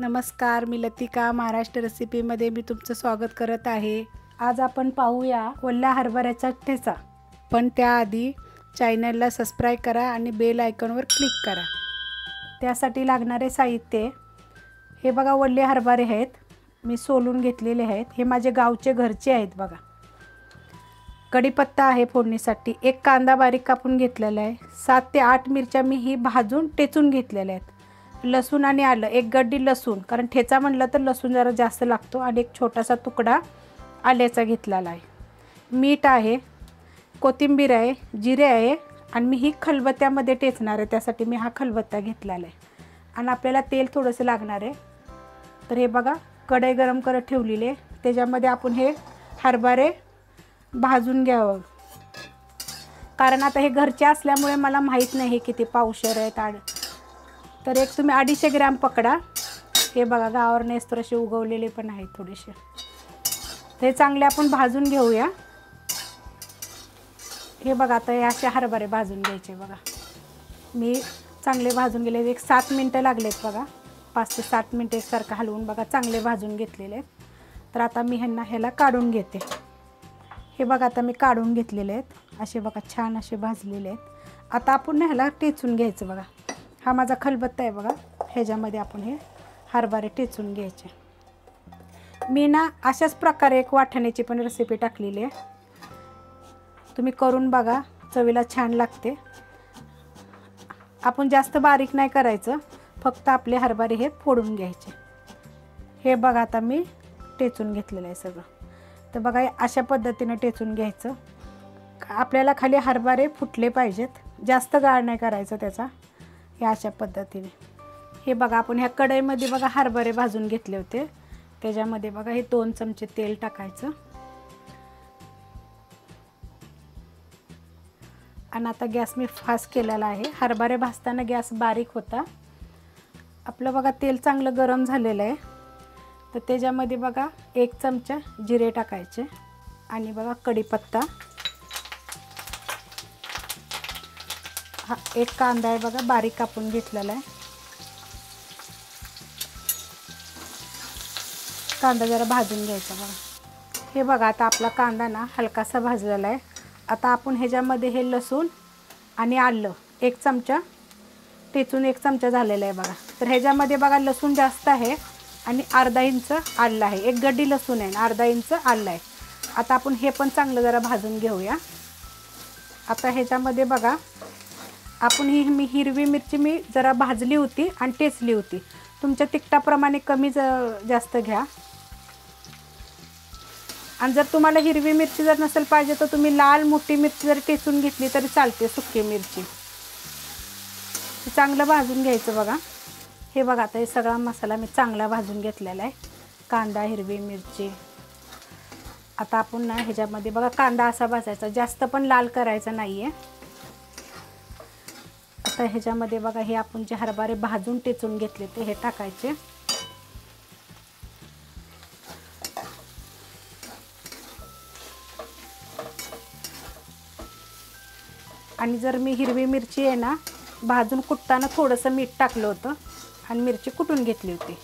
नमस्कार, मी लतिका महाराष्ट्र रेसिपीमध्ये मी तुमचं स्वागत करत आहे। आज आपण पाहूया ओल्या हरभऱ्याचा ठेचा। पण त्याआधी चॅनलला सबस्क्राइब करा आणि बेल आयकॉनवर क्लिक करा। त्यासाठी लागणारे साहित्य हे बघा, ओले हरभरे आहेत, मी सोलून घेतलेले आहेत। हे माझे गावचे घरचे आहेत बघा। कढीपत्ता आहे फोडणीसाठी, एक कांदा बारीक कापून घेतलेला आहे, 7 ते 8 मिरच्या मी ही भाजून टेचून घेतलेल्या आहेत। लसूण आणि आलं, एक गड्डी लसूण, कारण ठेचा म्हणलं तर लसूण जरा जास्त लागतो, आणि एक छोटासा तुकडा आल्याचा घेतलेला आहे। मीठ आहे, कोथिंबीर आहे, जिरे आहे, आणि मी ही खलबत्त्यामध्ये टेचणार आहे, त्यासाठी मी हा खलबत्ता घेतलेला आहे। आणि आपल्याला तेल थोडंसं लागणार आहे। तर हे बघा, कढई गरम करत ठेवलेली आहे, त्याच्यामध्ये आपण हे हरभरे भाजून घ्यावं। कारण आता हे घरचे असल्यामुळे मला माहीत नाही हे किती पावशेर आहेत। तर एक तुम्ही 250 ग्रॅम पकडा। हे बघा, गावावर थोडेसे उगवलेले पण आहेत थोडेसे। हे चांगले आपण भाजून घेऊया। हे बघा, आता हे असे हरभरे भाजून घ्यायचे बघा। मी चांगले भाजून गेले, एक 7 मिनटं लागलेत बघा। 5 ते 7 मिनटं एकसारखं हलवून बघा, चांगले भाजून घेतलेले आहेत। तर आता मी ह्याला काढून घेते। हे बघा, आता मी काढून घेतलेले आहेत, असे बघा छान असे भाजलेले आहेत। आता आपण ह्याला टेचून घ्यायचं बघा। हा माझा खलबत्ता आहे बघा, ह्याच्यामध्ये आपण हे हरभरे टेचून घ्यायचे। मी अशाच प्रकारे एक वाटाण्याची पण रेसिपी टाकलेली आहे, तुम्ही करून बघा, चवीला छान लागते। आपण जास्त बारीक नाही करायचं, फक्त आपले हरभरे हे फोडून घ्यायचे। हे बघा, आता मी टेचून घेतलेलं आहे सगळं। तर बघा, अशा पद्धतीने टेचून घ्यायचं। आपल्याला खाली हरभरे फुटले पाहिजेत, जास्त गाळ नाही करायचं त्याचा। हे अशा पद्धतीने हे बघा, आपण ह्या कढईमध्ये बघा हरभरे भाजून घेतले होते, त्याच्यामध्ये बघा हे 2 चमचे तेल टाकायचं। आणि आता गॅस मी फास्ट केलेला आहे। हरभरे भाजताना गॅस बारीक होता। आपलं बघा तेल चांगलं गरम झालेलं आहे, तर त्याच्यामध्ये बघा 1 चमचा जिरे टाकायचे, आणि बघा कढीपत्ता, हा एक कांदा आहे बघा बारीक कापून घेतलेला आहे। कांदा जरा भाजून घ्यायचा बघा। हे बघा, आता आपला कांदा हलकासा भाजलेला आहे। आता आपण ह्याच्यामध्ये हे लसूण आणि आलं 1 चमचा टेचून 1 चमचा झालेला आहे बघा। तर ह्याच्यामध्ये बघा लसूण जास्त आहे, आणि अर्धा इंच आलं आहे, एक गड्डी लसूण आहे, अर्धा इंच आलं आहे। आता आपण हे पण चांगलं जरा भाजून घेऊया। आता ह्याच्यामध्ये बघा, आपण ही हिरवी मिरची मी जरा भाजली होती आणि टेचली होती, तुमच्या तिखटाप्रमाणे कमी जास्त घ्या। आणि जर तुम्हाला हिरवी मिरची जर नसेल पाहिजे, तर तुम्ही लाल मोठी मिरची जर टेचून घेतली तरी चालते, सुकी मिरची। चांगलं भाजून घ्यायचं बघा। हे बघा, आता हे सगळा मसाला मी चांगला भाजून घेतलेला आहे, कांदा, हिरवी मिरची। आता आपण ह्याच्यामध्ये बघा कांदा असा भाजायचा, जास्त पण लाल करायचा नाही आहे। आता ह्याच्यामध्ये बघा हे आपण जे हरभरे भाजून टेचून घेतले ते हे टाकायचे। आणि जर मी हिरवी मिरची आहे ना, भाजून कुटताना थोडंसं मीठ टाकलं होतं आणि मिरची कुटून घेतली होती।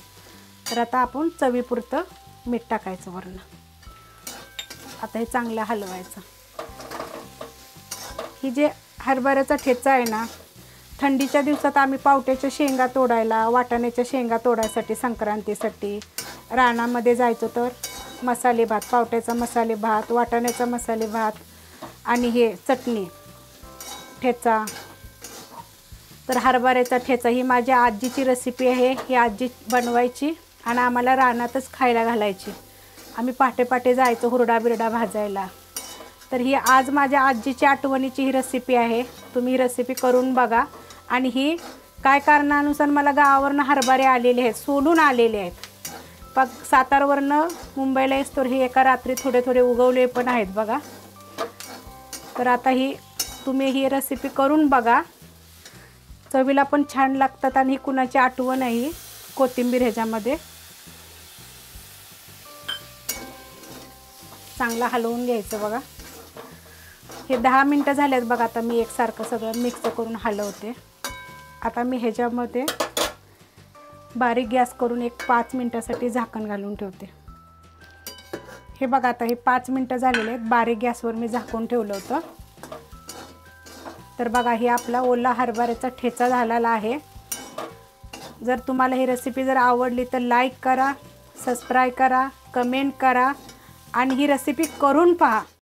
तर आता आपण चवीपुरतं मीठ टाकायचं वरून। आता हे चांगलं हलवायचं। ही जे हरभऱ्याचा ठेचा आहे ना, थंडीच्या दिवसात आम्ही पावट्याच्या शेंगा तोडायला, वाटाण्याच्या शेंगा तोडायसाठी संक्रांतीसाठी रानामध्ये जायचो। तर मसाले भात, पावट्याचा मसाले भात, वाटाण्याचा मसाले भात, आणि हे चटणी, ठेचा। तर हरभऱ्याचा ठेचा ही माझ्या आजीची रेसिपी आहे, ही आजी बनवायची आणि आम्हाला रानातच खायला घालायची। आम्ही पहाटे पहाटे जायचो हुरडा बिरडा भाजायला। तर ही आज माझ्या आजीची आठवणीची ही रेसिपी आहे, तुम्ही ही रेसिपी करून बघा। आणि ही काय कारणानुसार मला गावावरनं हरभरे आलेले आहेत, सोलून आलेले आहेत, पण सातारवरनं मुंबईला येतो ही एका रात्री थोडे थोडे उगवले पण आहेत बघा। तर आता तुम्ही ही रेसिपी करून बघा, चवीला पण छान लागतात, आणि ही कुणाची आठवण आहे। कोथिंबीर ह्याच्यामध्ये चांगला हलवून घ्यायचं बघा। हे 10 मिनटं झालेत बघा। आता मी एकसारखं सगळं मिक्स करून हलवते। आता मी ह्याच्यामध्ये बारीक गॅस करून एक 5 मिनटासाठी झाकण घालून ठेवते. हे बघा आता हे 5 मिनटं झालेले आहेत. बारीक गॅसवर मी झाकून ठेवलं होतं. तर बघा हे आपला ओला हरभऱ्याचा ठेचा झालेला आहे. जर तुम्हाला ही रेसिपी जर आवडली तर लाईक करा, सबस्क्राईब करा, कमेंट करा आणि ही रेसिपी करून पहा.